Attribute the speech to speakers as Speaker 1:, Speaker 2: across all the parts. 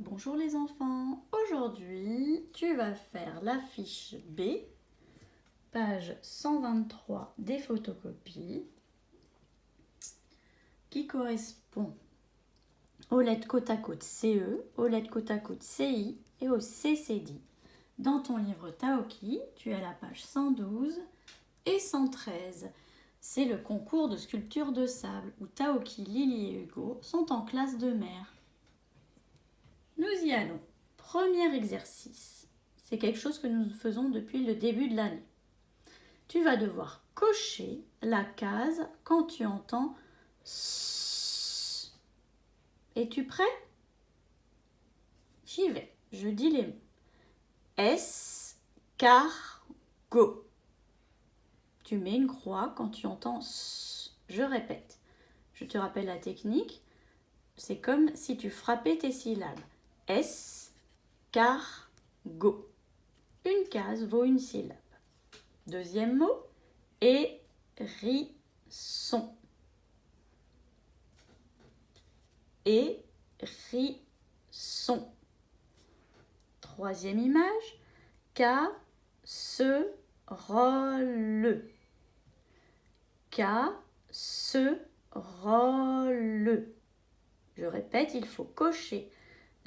Speaker 1: Bonjour les enfants, aujourd'hui tu vas faire la fiche B, page 123 des photocopies, qui correspond aux lettres côte à côte CE, aux lettres côte à côte CI et au CCD. Dans ton livre Taoki, tu as la page 112 et 113. C'est le concours de sculpture de sable où Taoki, Lily et Hugo sont en classe de mer. Nous y allons. Premier exercice. C'est quelque chose que nous faisons depuis le début de l'année. Tu vas devoir cocher la case quand tu entends S. Es-tu prêt? J'y vais. Je dis les mots. Escargot. Tu mets une croix quand tu entends S. Je répète. Je te rappelle la technique. C'est comme si tu frappais tes syllabes. Escargot. Une case vaut une syllabe. Deuxième mot, hérisson. Hérisson. Troisième image, casserole. Casserole. Je répète, il faut cocher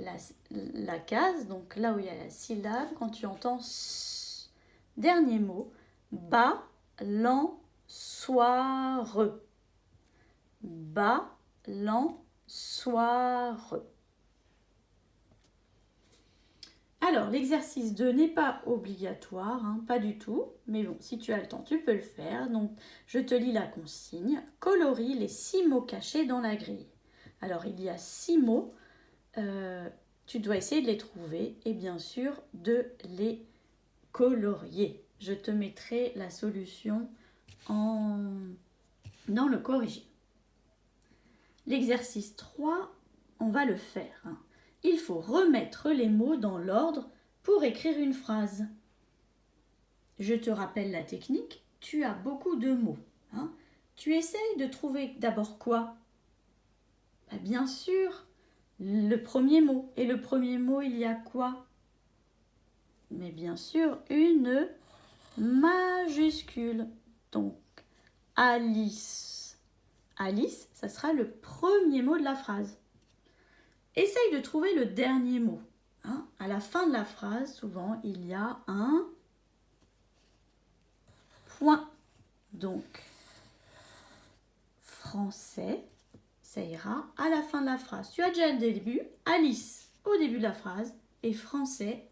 Speaker 1: la case, donc là où il y a la syllabe, quand tu entends S. Dernier mot, balançoire. Balançoire. Alors, l'exercice 2 n'est pas obligatoire, pas du tout, mais bon, si tu as le temps, tu peux le faire. Donc, je te lis la consigne. Colorie les 6 mots cachés dans la grille. Alors, il y a 6 mots. Tu dois essayer de les trouver et bien sûr de les colorier. Je te mettrai la solution dans le corrigé. L'exercice 3, on va le faire. Il faut remettre les mots dans l'ordre pour écrire une phrase. Je te rappelle la technique, tu as beaucoup de mots. Tu essayes de trouver d'abord quoi? Bien sûr, le premier mot. Et le premier mot, il y a quoi? Mais bien sûr, une majuscule. Donc, Alice. Alice, ça sera le premier mot de la phrase. Essaye de trouver le dernier mot. À la fin de la phrase, souvent, il y a un point. Donc, français, ça ira à la fin de la phrase. Tu as déjà le début, Alice au début de la phrase et français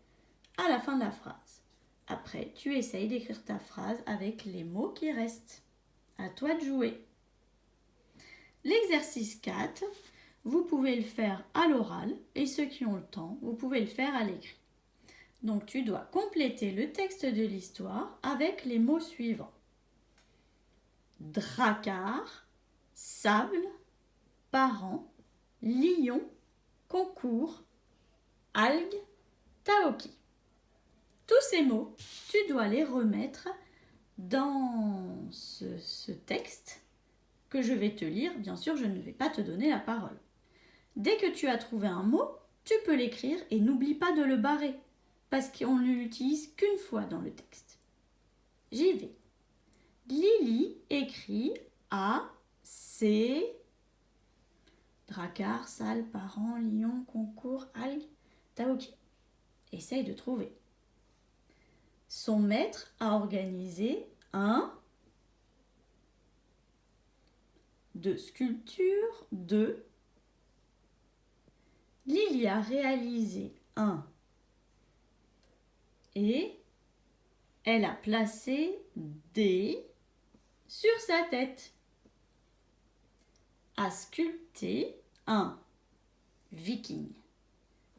Speaker 1: à la fin de la phrase. Après, tu essayes d'écrire ta phrase avec les mots qui restent. À toi de jouer. L'exercice 4, vous pouvez le faire à l'oral et ceux qui ont le temps, vous pouvez le faire à l'écrit. Donc, tu dois compléter le texte de l'histoire avec les mots suivants. Dracard, sable, parent, lion, concours, algues, Taoki. Tous ces mots, tu dois les remettre dans ce texte que je vais te lire. Bien sûr, je ne vais pas te donner la parole. Dès que tu as trouvé un mot, tu peux l'écrire et n'oublie pas de le barrer parce qu'on ne l'utilise qu'une fois dans le texte. J'y vais. Lily écrit A, C, Dracard, salle, parent, lion, concours, algues, Taoki. Essaye de trouver. Son maître a organisé de sculpture de. Lily a réalisé et elle a placé des sur sa tête. A sculpté un viking.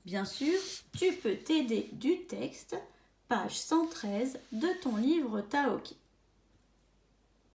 Speaker 1: Bien sûr, tu peux t'aider du texte, page 113 de ton livre Taoki.